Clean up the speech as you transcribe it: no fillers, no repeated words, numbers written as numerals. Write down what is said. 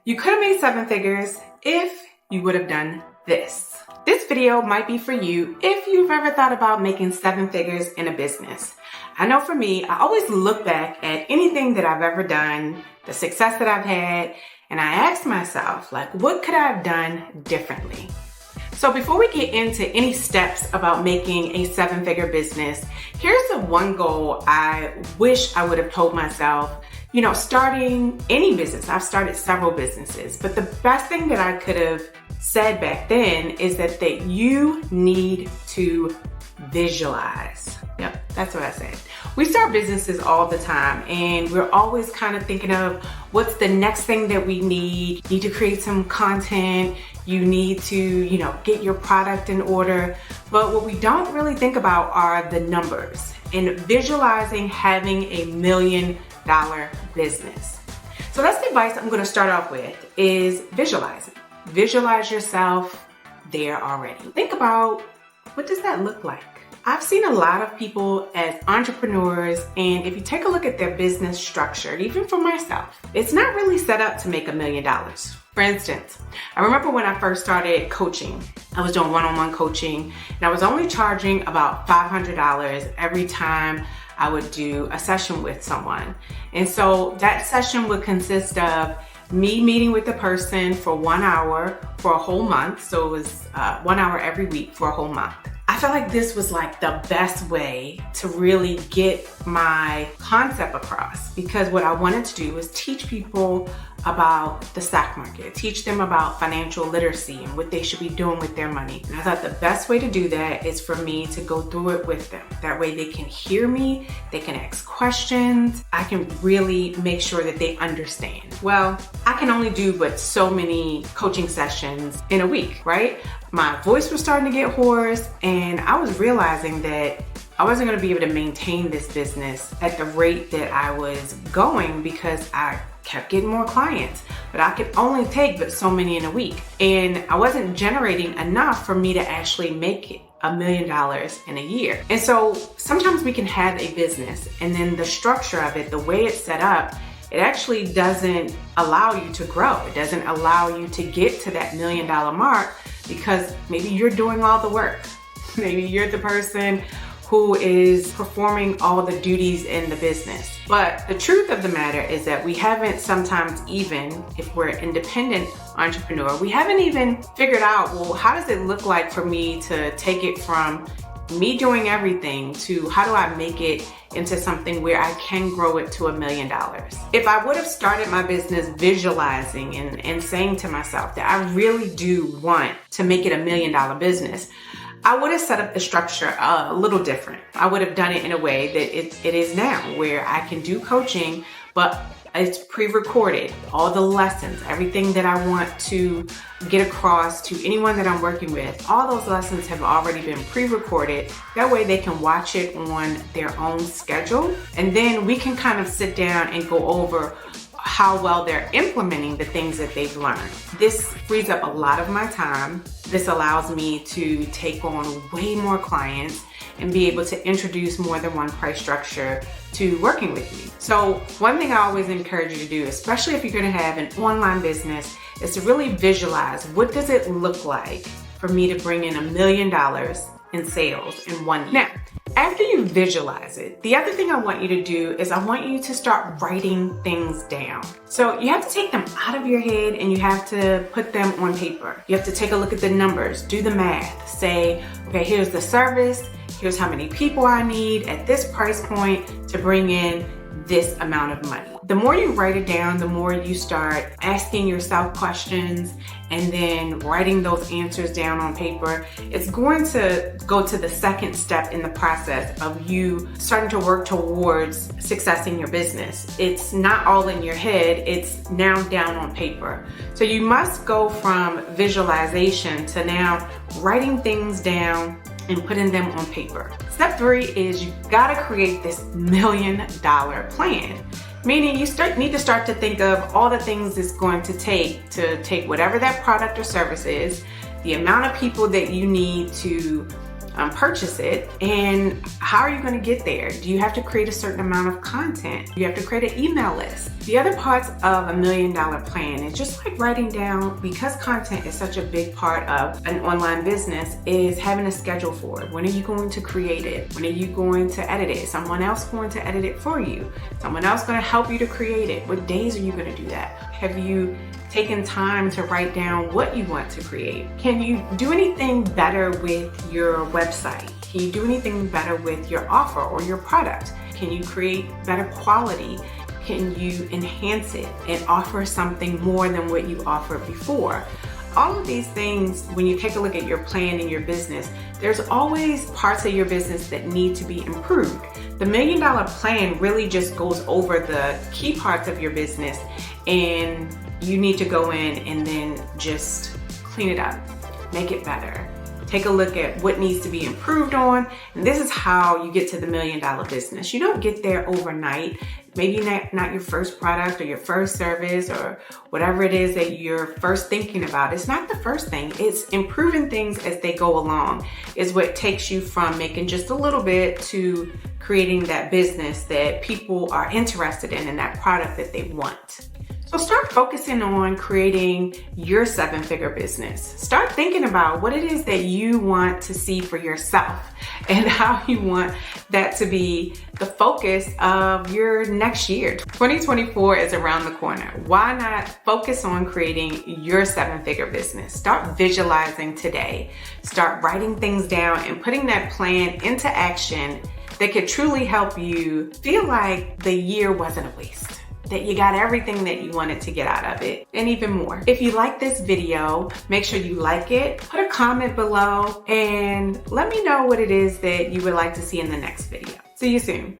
You could have made 7 figures if you would have done this. This video might be for you if you've ever thought about making 7 figures in a business. I know for me, I always look back at anything that I've ever done, the success that I've had, and I ask myself, like, what could I have done differently? So before we get into any steps about making a 7-figure business, here's the one goal I wish I would have told myself. You know, starting any business, I've started several businesses, but the best thing that I could have said back then is that you need to visualize. Yep, that's what I said. We start businesses all the time and we're always kind of thinking of what's the next thing that we need. You need to create some content. You need to, get your product in order. But what we don't really think about are the numbers and visualizing having $1 million business. So that's the advice I'm going to start off with is visualizing. Visualize yourself there already. Think about, what does that look like? I've seen a lot of people as entrepreneurs, and if you take a look at their business structure, even for myself, it's not really set up to make $1 million. For instance, I remember when I first started coaching, I was doing one-on-one coaching, and I was only charging about $500 every time I would do a session with someone. And so that session would consist of me meeting with the person for 1 hour for a whole month. So it was 1 hour every week for a whole month. I felt like this was like the best way to really get my concept across, because what I wanted to do was teach people about the stock market, teach them about financial literacy and what they should be doing with their money. And I thought the best way to do that is for me to go through it with them. That way they can hear me, they can ask questions, I can really make sure that they understand. Well, I can only do but so many coaching sessions in a week, right? My voice was starting to get hoarse, and I was realizing that I wasn't going to be able to maintain this business at the rate that I was going because I kept getting more clients, but I could only take but so many in a week. And I wasn't generating enough for me to actually make it $1 million in a year. And so sometimes we can have a business and then the structure of it, the way it's set up, it actually doesn't allow you to grow. It doesn't allow you to get to that $1 million mark because maybe you're doing all the work. Maybe you're the person who is performing all the duties in the business. But the truth of the matter is that we haven't sometimes, even if we're an independent entrepreneur, we haven't even figured out, well, how does it look like for me to take it from me doing everything to how do I make it into something where I can grow it to $1 million? If I would have started my business visualizing and saying to myself that I really do want to make it $1 million business, I would have set up the structure a little different. I would have done it in a way that it is now, where I can do coaching, but it's pre-recorded. All the lessons, everything that I want to get across to anyone that I'm working with, all those lessons have already been pre-recorded. That way they can watch it on their own schedule. And then we can kind of sit down and go over how well they're implementing the things that they've learned. This frees up a lot of my time. This allows me to take on way more clients and be able to introduce more than one price structure to working with me. So one thing I always encourage you to do, especially if you're going to have an online business, is to really visualize, what does it look like for me to bring in $1 million in sales in 1 year? Now, after you visualize it, the other thing I want you to do is I want you to start writing things down. So you have to take them out of your head and you have to put them on paper. You have to take a look at the numbers, do the math, say, okay, here's the service, here's how many people I need at this price point to bring in this amount of money. The more you write it down, the more you start asking yourself questions and then writing those answers down on paper. It's going to go to the second step in the process of you starting to work towards success in your business. It's not all in your head, it's now down on paper. So you must go from visualization to now writing things down and putting them on paper. Step 3 is you gotta create this $1 million plan. Meaning you need to start to think of all the things it's going to take whatever that product or service is, the amount of people that you need to purchase it. And how are you going to get there? Do you have to create a certain amount of content? Do you have to create an email list? The other parts of a $1 million plan is just like writing down, because content is such a big part of an online business, is having a schedule for it. When are you going to create it? When are you going to edit it? Someone else going to edit it for you? Someone else going to help you to create it? What days are you going to do that? Have you taken time to write down what you want to create? Can you do anything better with your website? Can you do anything better with your offer or your product? Can you create better quality? Can you enhance it and offer something more than what you offered before? All of these things, when you take a look at your plan in your business, there's always parts of your business that need to be improved. The $1 million plan really just goes over the key parts of your business, and you need to go in and then just clean it up, make it better. Take a look at what needs to be improved on, and this is how you get to the $1 million business. You don't get there overnight. Maybe not your first product or your first service or whatever it is that you're first thinking about. It's not the first thing. It's improving things as they go along is what takes you from making just a little bit to creating that business that people are interested in and that product that they want. So start focusing on creating your 7-figure business. Start thinking about what it is that you want to see for yourself and how you want that to be the focus of your next year. 2024 is around the corner. Why not focus on creating your 7-figure business? Start visualizing today. Start writing things down and putting that plan into action that could truly help you feel like the year wasn't a waste, that you got everything that you wanted to get out of it, and even more. If you like this video, make sure you like it, put a comment below, and let me know what it is that you would like to see in the next video. See you soon.